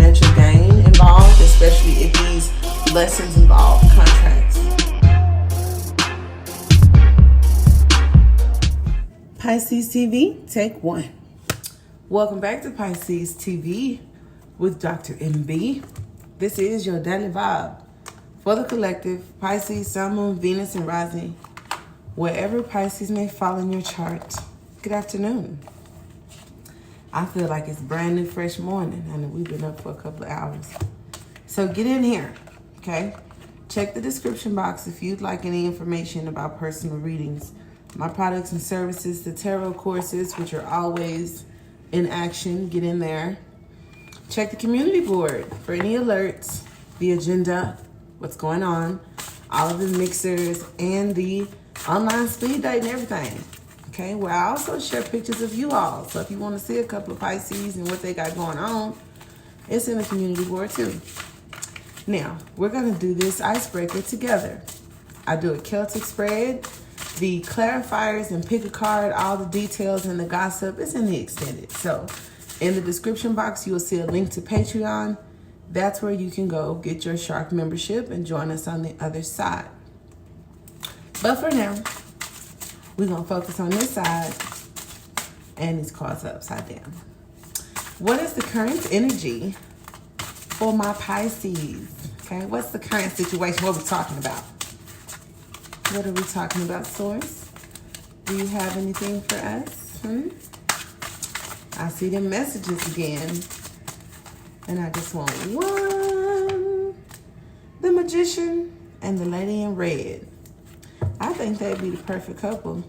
financial gain involved, especially if these lessons involve contracts. Pisces TV, take one. Welcome back to Pisces TV with Dr. MB. This is your daily vibe for the collective, Pisces, Sun, Moon, Venus, and Rising. Wherever Pisces may fall in your chart, good afternoon. I feel like it's brand new, fresh morning. I know we've been up for a couple of hours. So get in here, okay? Check the description box if you'd like any information about personal readings, my products and services, the tarot courses, which are always in action. Get in there. Check the community board for any alerts, the agenda, what's going on, all of the mixers, and the online speed date and everything. Okay, well, I also share pictures of you all. So if you want to see a couple of Pisces and what they got going on, it's in the community board too. Now, we're going to do this icebreaker together. I do a Celtic spread, the clarifiers, and pick a card. All the details and the gossip is in the extended. So in the description box, you will see a link to Patreon. That's where you can go get your Shark membership and join us on the other side. But for now, we're going to focus on this side, and these cards are upside down. What is the current energy for my Pisces? Okay, what's the current situation? What are we talking about? What are we talking about, Source? Do you have anything for us? I see them messages again, and I just want one. The Magician and the Lady in Red. I think that'd be the perfect couple.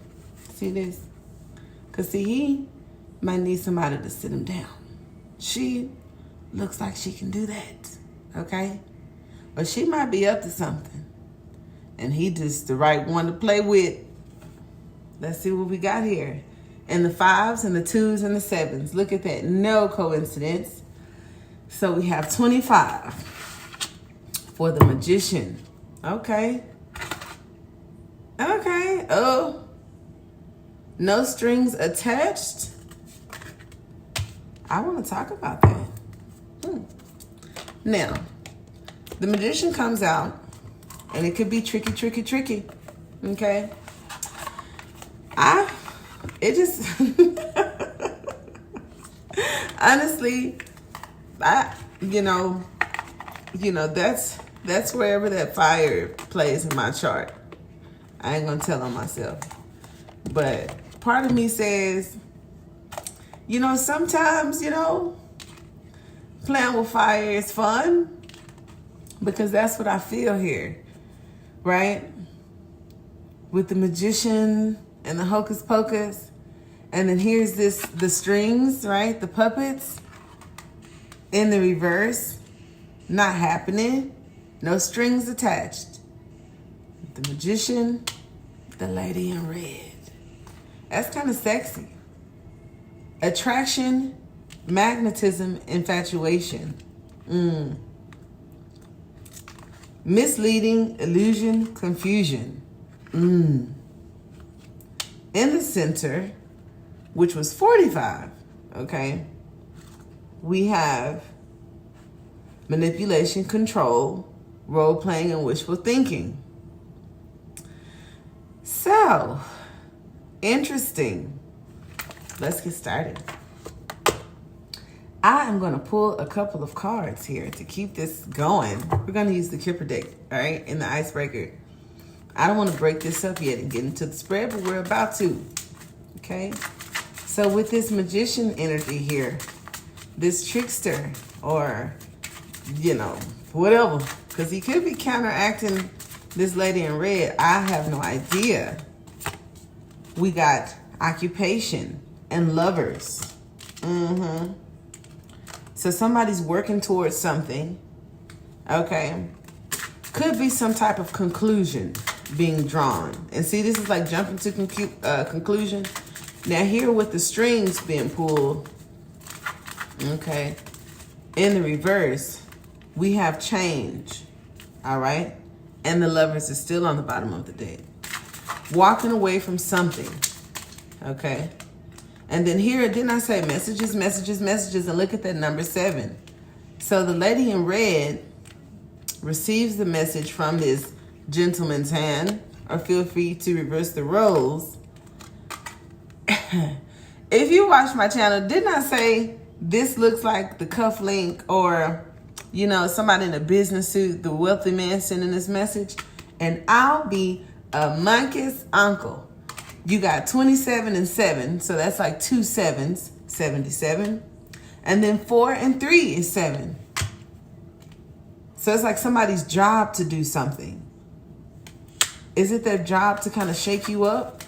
See this? Because see, he might need somebody to sit him down. She looks like she can do that, okay? But she might be up to something. And he just the right one to play with. Let's see what we got here. And the 5s and the 2s and the 7s. Look at that. No coincidence. So we have 25 for the Magician. Okay. Okay. Oh. No strings attached. I want to talk about that. Now, the Magician comes out, and it could be tricky, tricky, tricky. Okay? Honestly, that's wherever that fire plays in my chart. I ain't gonna tell on myself. But part of me says, sometimes, playing with fire is fun, because that's what I feel here, right? With the Magician and the hocus pocus, and then here's the strings, right? The puppets in the reverse, not happening. No strings attached. The Magician, the Lady in Red. That's kind of sexy. Attraction, magnetism, infatuation. Misleading, illusion, confusion. In the center, which was 45, okay, we have manipulation, control, role-playing, and wishful thinking. So, interesting. Let's get started. I am going to pull a couple of cards here to keep this going. We're going to use the Kipper deck, all right, in the icebreaker. I don't want to break this up yet and get into the spread, but we're about to, okay? So with this Magician energy here, this trickster, or, whatever, because he could be counteracting this Lady in Red. I have no idea. We got occupation and lovers. So somebody's working towards something, okay? Could be some type of conclusion being drawn. And see, this is like jumping to conclusion. Now here with the strings being pulled, okay, in the reverse, we have change, all right? And the lovers are still on the bottom of the deck. Walking away from something, okay? And then here, didn't I say messages, messages, messages, and look at that number 7. So the lady in red receives the message from this gentleman's hand, or feel free to reverse the roles. If you watch my channel, didn't I say this looks like the cufflink, or, you know, somebody in a business suit, the wealthy man sending this message? And I'll be a monkey's uncle. You got 27 and 7, so that's like 2 7s, 77. And then 4 and 3 is 7. So it's like somebody's job to do something. Is it their job to kind of shake you up?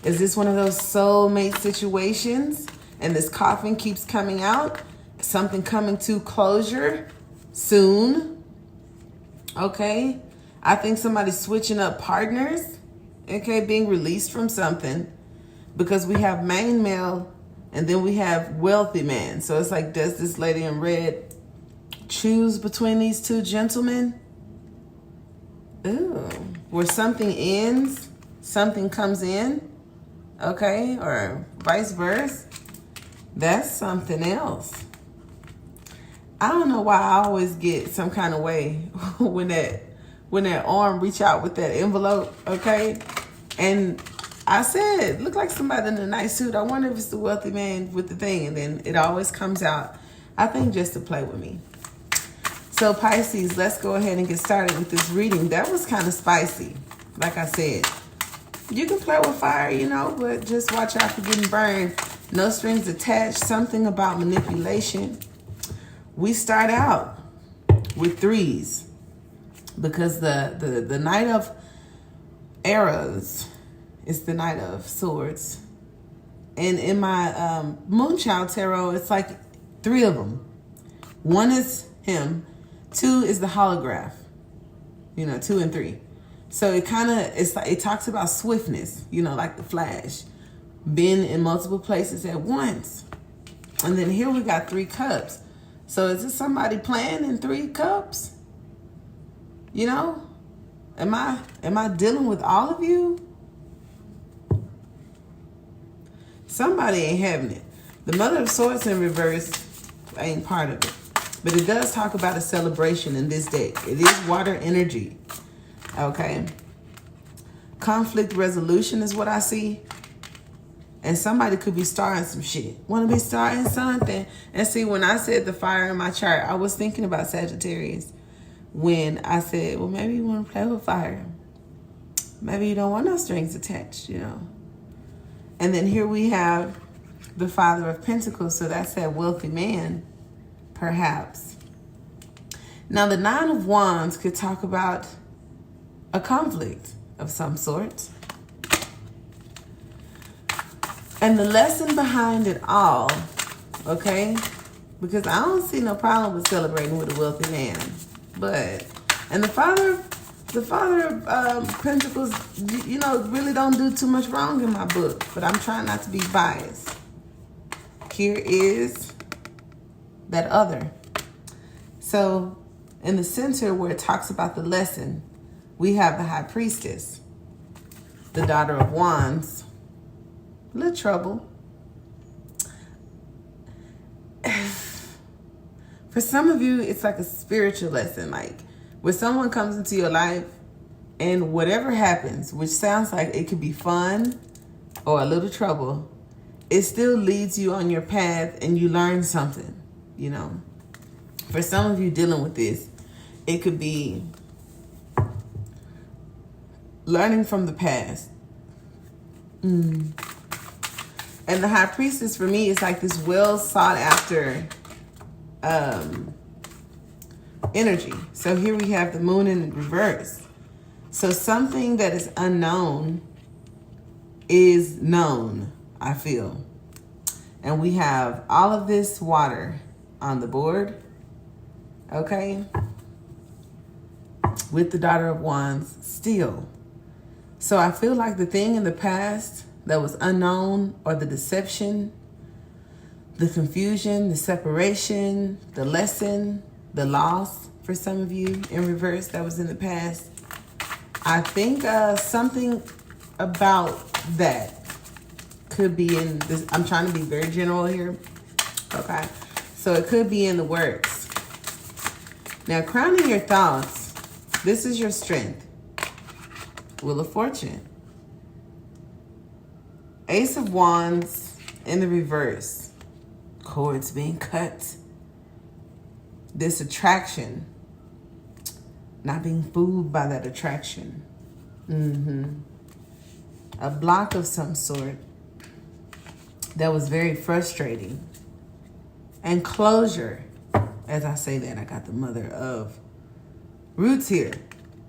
Is this one of those soulmate situations? And this coffin keeps coming out? Something coming to closure soon? Okay. I think somebody's switching up partners. Okay, being released from something. Because we have main male and then we have wealthy man. So it's like, does this lady in red choose between these two gentlemen? Ooh. Where something ends, something comes in. Okay, or vice versa. That's something else. I don't know why I always get some kind of way when that arm reach out with that envelope, okay? And I said, look like somebody in a nice suit. I wonder if it's the wealthy man with the thing. And then it always comes out, I think, just to play with me. So Pisces, let's go ahead and get started with this reading. That was kind of spicy, like I said. You can play with fire, you know, but just watch out for getting burned. No strings attached. Something about manipulation. We start out with 3s because the Knight of Arrows is the Knight of Swords. And in my Moonchild Tarot, it's like 3 of them. 1 is him. 2 is the holograph. You know, 2 and 3. So it kind of, it's like, it talks about swiftness, you know, like the Flash, being in multiple places at once. And then here we got 3 cups. So is this somebody playing in 3 cups? You know, am I dealing with all of you? Somebody ain't having it. The Mother of Swords in reverse ain't part of it. But it does talk about a celebration in this deck. It is water energy. Okay. Conflict resolution is what I see. And somebody could be starting some shit. Want to be starting something. And see, when I said the fire in my chart, I was thinking about Sagittarius. When I said, well, maybe you want to play with fire. Maybe you don't want no strings attached, you know. And then here we have the Father of Pentacles. So that's that wealthy man, perhaps. Now, the 9 of Wands could talk about a conflict of some sort. And the lesson behind it all, okay? Because I don't see no problem with celebrating with a wealthy man. But, and the Father of Pentacles, you know, really don't do too much wrong in my book. But I'm trying not to be biased. Here is that other. So, in the center where it talks about the lesson, we have the High Priestess, the Daughter of Wands. A little trouble. For some of you, it's like a spiritual lesson. Like when someone comes into your life and whatever happens, which sounds like it could be fun or a little trouble, it still leads you on your path and you learn something, you know. For some of you dealing with this, it could be learning from the past. And the High Priestess for me is like this well sought after energy. So here we have the Moon in reverse. So something that is unknown is known, I feel. And we have all of this water on the board. Okay. With the Daughter of Wands still. So I feel like the thing in the past that was unknown, or the deception, the confusion, the separation, the lesson, the loss for some of you in reverse that was in the past. I think something about that could be in this. I'm trying to be very general here. Okay. So So it could be in the works. Now, crowning your thoughts, this is your strength. Wheel of Fortune. Ace of Wands in the reverse. Cords being cut. This attraction. Not being fooled by that attraction. A block of some sort that was very frustrating. And closure. As I say that, I got the mother of roots here.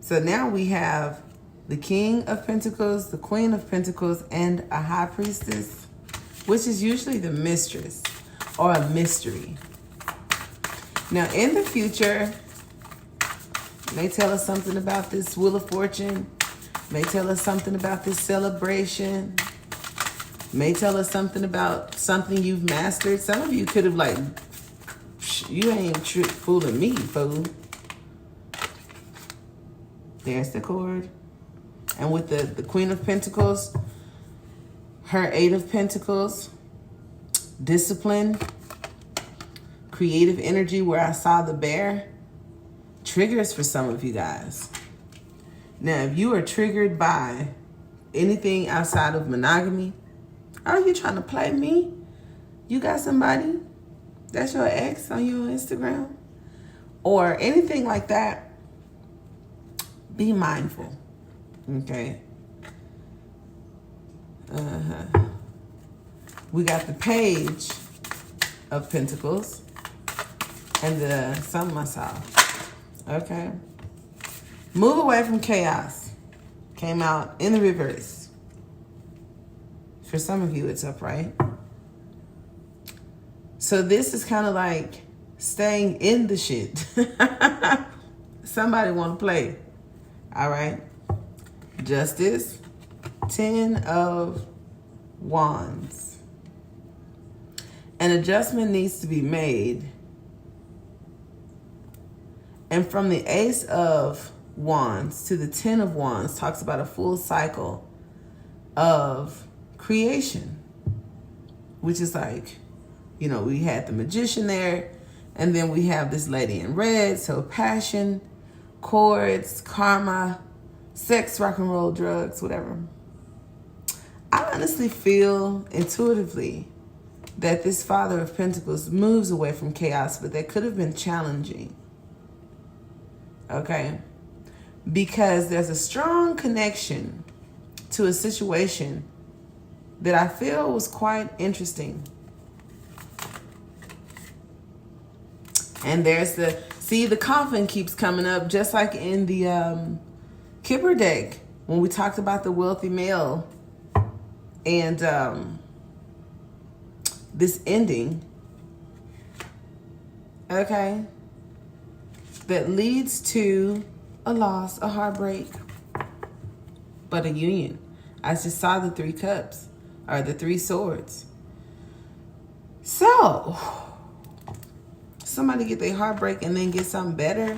So now we have the King of Pentacles, the Queen of Pentacles, and a High Priestess, which is usually the mistress or a mystery. Now, in the future, may tell us something about this Wheel of Fortune, may tell us something about this celebration, may tell us something about something you've mastered. Some of you could have like, you ain't fooling me, fool. There's the cord. And with the Queen of Pentacles, her Eight of Pentacles, discipline, creative energy where I saw the bear, triggers for some of you guys. Now, if you are triggered by anything outside of monogamy, are you trying to play me? You got somebody that's your ex on your Instagram or anything like that, be mindful, okay? We got the Page of Pentacles and the Sun myself, okay? Move away from chaos. Came out in the reverse. For some of you, it's upright. So this is kind of like staying in the shit. Somebody want to play. All right. Justice. 10 of Wands. An adjustment needs to be made. And from the Ace of Wands to the 10 of Wands talks about a full cycle of creation, which is like, you know, we had the Magician there, and then we have this lady in red. So passion, cords, karma, sex, rock and roll, drugs, whatever. I honestly feel intuitively that this Father of Pentacles moves away from chaos, but that could have been challenging. Okay? Because there's a strong connection to a situation that I feel was quite interesting. And there's the coffin keeps coming up, just like in the Kipper deck when we talked about the wealthy male and this ending, okay, that leads to a loss, a heartbreak, but a union. I just saw the 3 cups, or the 3 swords. So somebody get their heartbreak and then get something better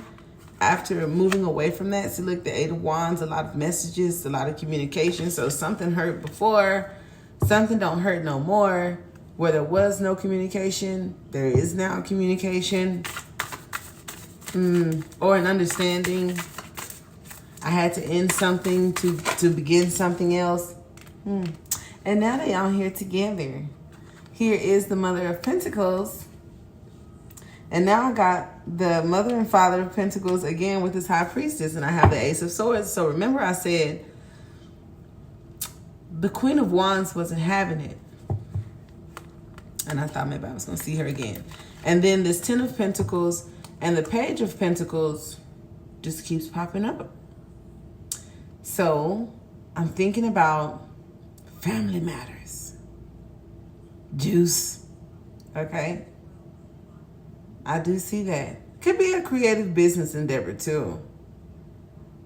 after moving away from that. See, look, the 8 of Wands, a lot of messages, a lot of communication. So something hurt before, something don't hurt no more. Where there was no communication, there is now communication. Or an understanding. I had to end something to begin something else. And now they all here together. Here is the Mother of Pentacles. And now I got the Mother and Father of Pentacles again with this High Priestess. And I have the Ace of Swords. So remember I said the Queen of Wands wasn't having it. And I thought maybe I was going to see her again. And then this 10 of Pentacles and the Page of Pentacles just keeps popping up. So I'm thinking about family matters. Juice. Okay. I do see that. Could be a creative business endeavor too.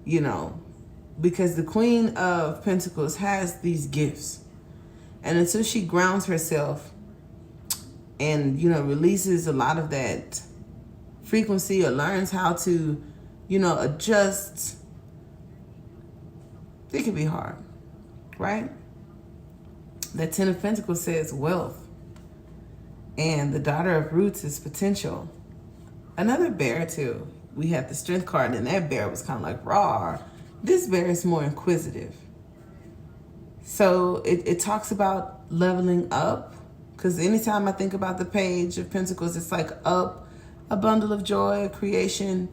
You know, because the Queen of Pentacles has these gifts. And until she grounds herself and, you know, releases a lot of that frequency or learns how to, you know, adjust, it can be hard, right? That 10 of Pentacles says wealth. And the daughter of roots is potential. Another bear too. We had the strength card, and that bear was kind of like raw. This bear is more inquisitive. So it talks about leveling up, because anytime I think about the Page of Pentacles, it's like up, a bundle of joy, a creation,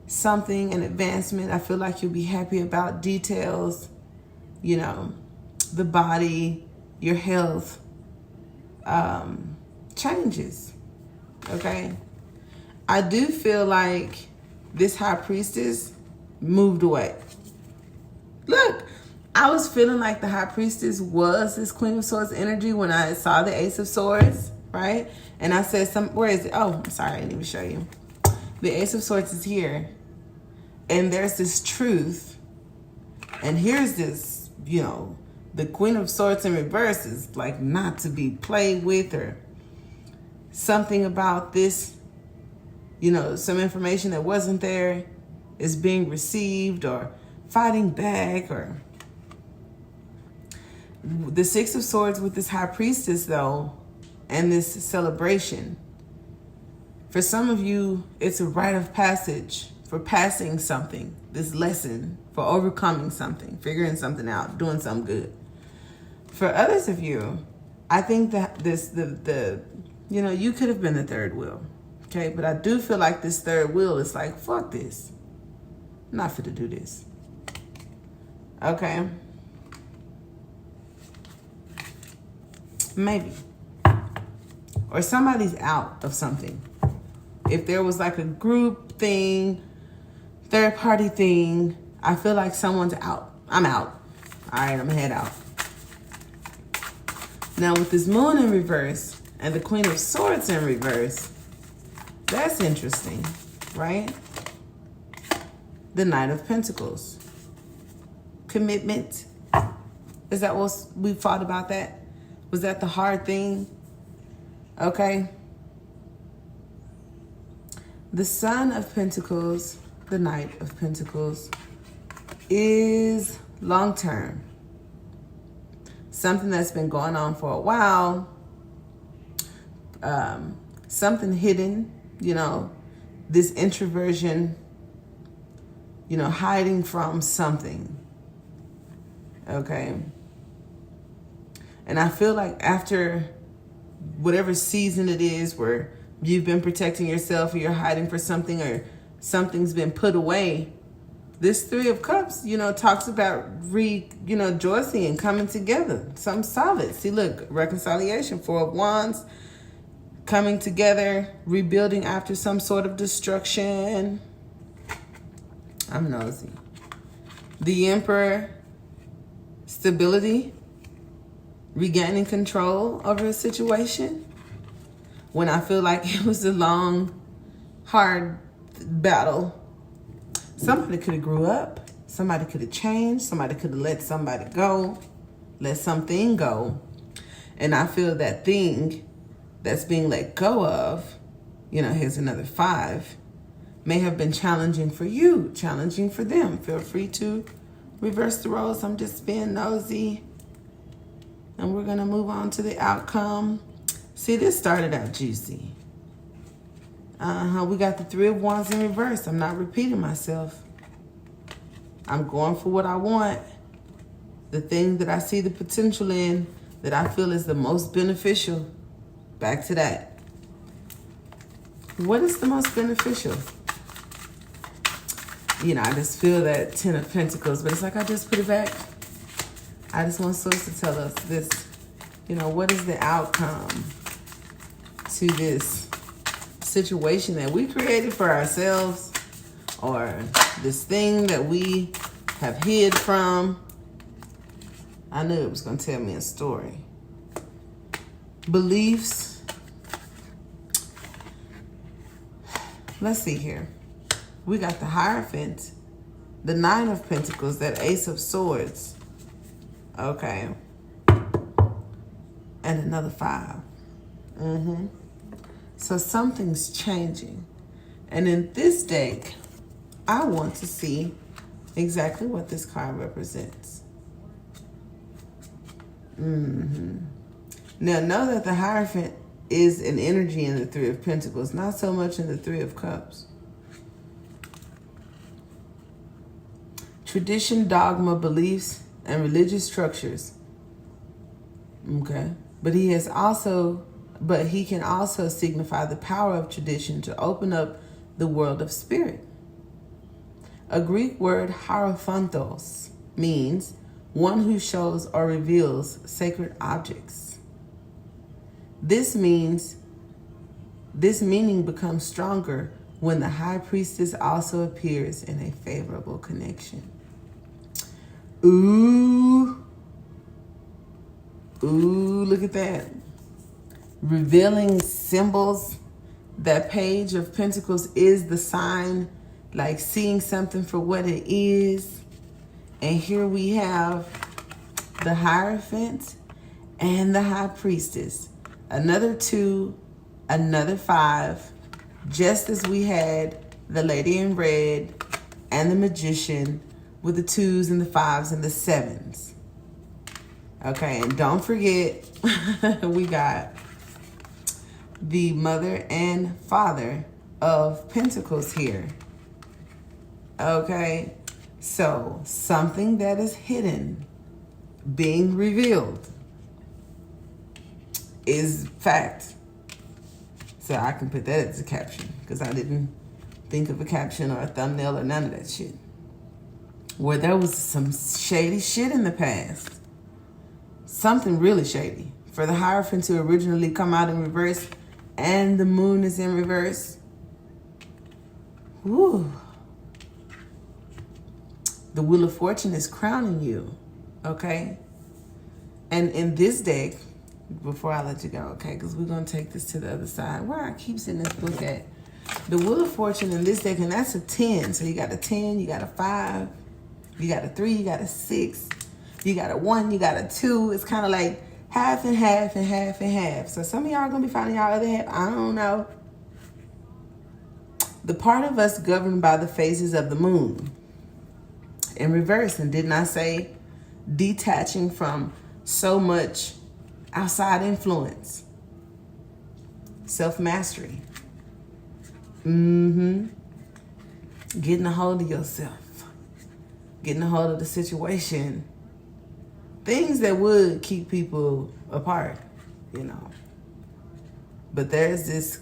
something, an advancement. I feel like you'll be happy about details, you know, the body, your health, changes, okay? I do feel like this High Priestess moved away. Look, I was feeling like the High Priestess was this Queen of Swords energy when I saw the Ace of Swords, right? And I said, where is it? Oh, I'm sorry, I didn't even show you. The Ace of Swords is here. And there's this truth. And here's this, you know, the Queen of Swords in reverse is like not to be played with, or something about this, you know, some information that wasn't there is being received, or fighting back, or the Six of Swords with this High Priestess though, and this celebration. For some of you, it's a rite of passage for passing something, this lesson, for overcoming something, figuring something out, doing something good. For others of you, I think that you know, you could have been the third wheel, okay? But I do feel like this third wheel is like, fuck this. I'm not fit to do this, okay? Maybe. Or somebody's out of something. If there was like a group thing, third party thing, I feel like someone's out. I'm out. All right, I'm gonna head out. Now with this Moon in reverse and the Queen of Swords in reverse, that's interesting, right? The Knight of Pentacles. Commitment. Is that what we thought about that? Was that the hard thing? Okay. The Son of Pentacles, the Knight of Pentacles, is long-term. Something that's been going on for a while. Something hidden, you know, this introversion, you know, hiding from something. Okay. And I feel like after whatever season it is where you've been protecting yourself, or you're hiding for something, or something's been put away, this Three of Cups, you know, talks about rejoicing and coming together. Something solid. See, look, reconciliation, Four of Wands, coming together, rebuilding after some sort of destruction. I'm nosy. The Emperor, stability, regaining control over a situation. When I feel like it was a long, hard battle, somebody could have grew up, somebody could have changed, somebody could have let somebody go, let something go. And I feel that thing that's being let go of, you know, here's another 5, may have been challenging for you, challenging for them. Feel free to reverse the roles. I'm just being nosy. And we're going to move on to the outcome. See, this started out juicy. We got the Three of Wands in reverse. I'm not repeating myself. I'm going for what I want. The thing that I see the potential in, that I feel is the most beneficial. Back to that. What is the most beneficial? You know, I just feel that Ten of Pentacles, but it's like I just put it back. I just want Source to tell us this, you know, what is the outcome to this situation that we created for ourselves, or this thing that we have hid from. I knew it was going to tell me a story. Beliefs. Let's see here. We got the Hierophant, the Nine of Pentacles, that Ace of Swords. Okay. And another 5. So something's changing. And in this deck, I want to see exactly what this card represents. Now, know that the Hierophant is an energy in the Three of Pentacles, not so much in the Three of Cups. Tradition, dogma, beliefs, and religious structures. Okay. But he can also signify the power of tradition to open up the world of spirit. A Greek word, hierophantos, means one who shows or reveals sacred objects. This meaning becomes stronger when the high priestess also appears in a favorable connection. Ooh, look at that. Revealing symbols. That Page of Pentacles is the sign, like seeing something for what it is. And here we have the Hierophant and the High Priestess. Another 2, another 5, just as we had the Lady in Red and the Magician with the 2s and the 5s and the 7s. Okay, and don't forget, we got the Mother and Father of Pentacles here. Okay, so something that is hidden being revealed is fact. So I can put that as a caption because I didn't think of a caption or a thumbnail or none of that shit. Where there was some shady shit in the past. Something really shady. For the Hierophant to originally come out in reverse and the moon is in reverse. Woo. The Wheel of Fortune is crowning you. Okay? And in this deck, before I let you go, okay, because we're going to take this to the other side. Where I keep seeing this book at. The Wheel of Fortune in this deck, and that's a 10. So you got a 10, you got a 5, you got a 3, you got a 6, you got a 1, you got a 2. It's kind of like half and half and half and half. So some of y'all are going to be finding y'all other half. I don't know. The part of us governed by the phases of the moon in reverse. And didn't I say detaching from so much outside influence? Self-mastery. Getting a hold of yourself. Getting a hold of the situation. Things that would keep people apart, you know. But there's this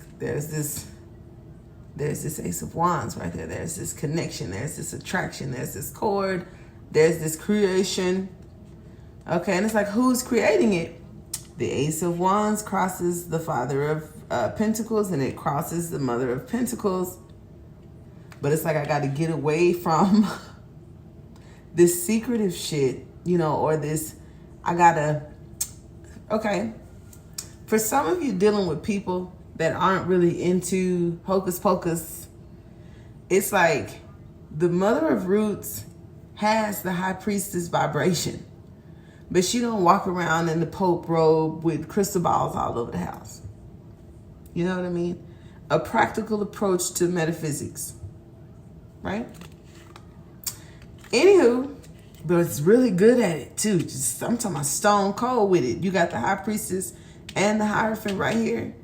Ace of Wands right there. There's this connection. There's this attraction. There's this chord. There's this creation. Okay, and it's like, who's creating it? The Ace of Wands crosses the Father of Pentacles, and it crosses the Mother of Pentacles. But it's like, I got to get away from this secretive shit, you know, or this, okay. For some of you dealing with people that aren't really into hocus pocus, it's like the Mother of Roots has the High Priestess vibration, but she don't walk around in the Pope robe with crystal balls all over the house. You know what I mean? A practical approach to metaphysics, right? Anywho, but it's really good at it too. Just, I'm talking about stone cold with it. You got the High Priestess and the Hierophant right here.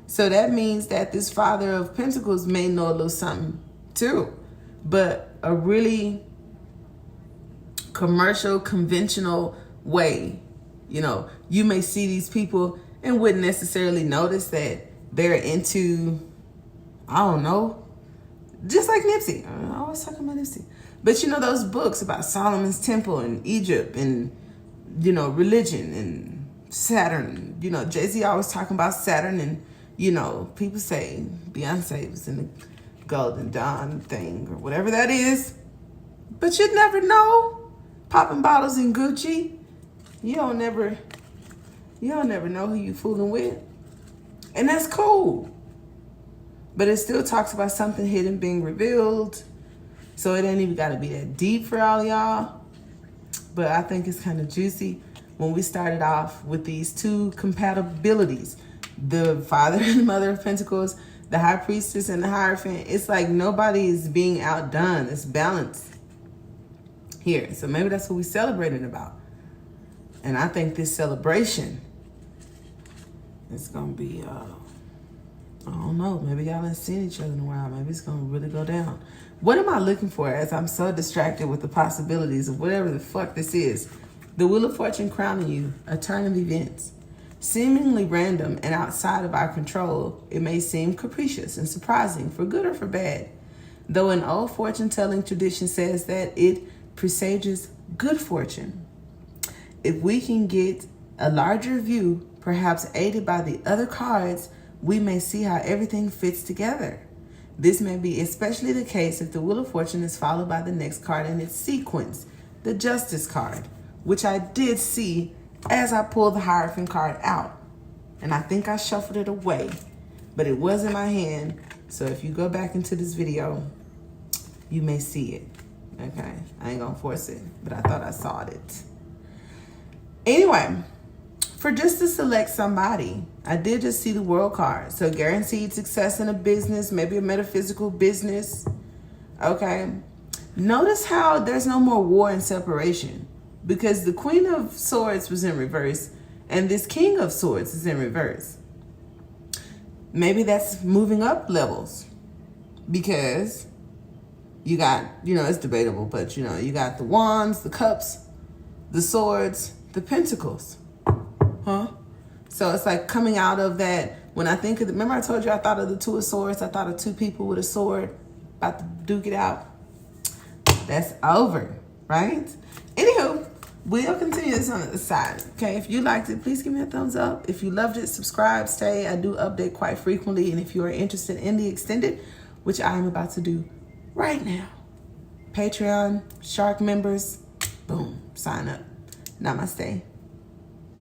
So that means that this Father of Pentacles may know a little something too. But a really commercial, conventional way. You know, you may see these people and wouldn't necessarily notice that they're into, I don't know, just like Nipsey. I always talking about Nipsey. But you know, those books about Solomon's Temple and Egypt and, you know, religion and Saturn. You know, Jay-Z always talking about Saturn, and, you know, people say Beyonce was in the Golden Dawn thing or whatever that is. But you'd never know. Popping bottles in Gucci. You don't never know who you fooling with. And that's cool. But it still talks about something hidden being revealed. So it ain't even got to be that deep for all y'all. But I think it's kind of juicy when we started off with these two compatibilities. The Father and Mother of Pentacles, the High Priestess and the Hierophant. It's like nobody is being outdone. It's balance here. So maybe that's what we celebrated about. And I think this celebration It's gonna be, I don't know, maybe y'all ain't seen each other in a while. Maybe it's gonna really go down. What am I looking for as I'm so distracted with the possibilities of whatever the fuck this is? The Wheel of Fortune crowning you, a turn of events. Seemingly random and outside of our control, it may seem capricious and surprising for good or for bad. Though an old fortune-telling tradition says that it presages good fortune. If we can get a larger view, perhaps aided by the other cards, we may see how everything fits together. This may be especially the case if the Wheel of Fortune is followed by the next card in its sequence, the Justice card, which I did see as I pulled the Hierophant card out. And I think I shuffled it away, but it was in my hand. So if you go back into this video, you may see it. Okay, I ain't gonna force it, but I thought I saw it. Anyway, for just to select somebody, I did just see the World card. So guaranteed success in a business, maybe a metaphysical business. Okay, notice how there's no more war and separation, because the Queen of Swords was in reverse and this King of Swords is in reverse. Maybe that's moving up levels, because you got, it's debatable, but you got the wands, the cups, the swords, the pentacles. So it's like coming out of that. When I think of remember I told you I thought of the Two of Swords, I thought of two people with a sword about to duke it out. That's over, right? Anywho, we'll continue this on the side. Okay, if you liked it, please give me a thumbs up. If you loved it, subscribe, stay. I do update quite frequently. And if you are interested in the extended, which I am about to do right now, Patreon, Shark members, boom, sign up. Namaste.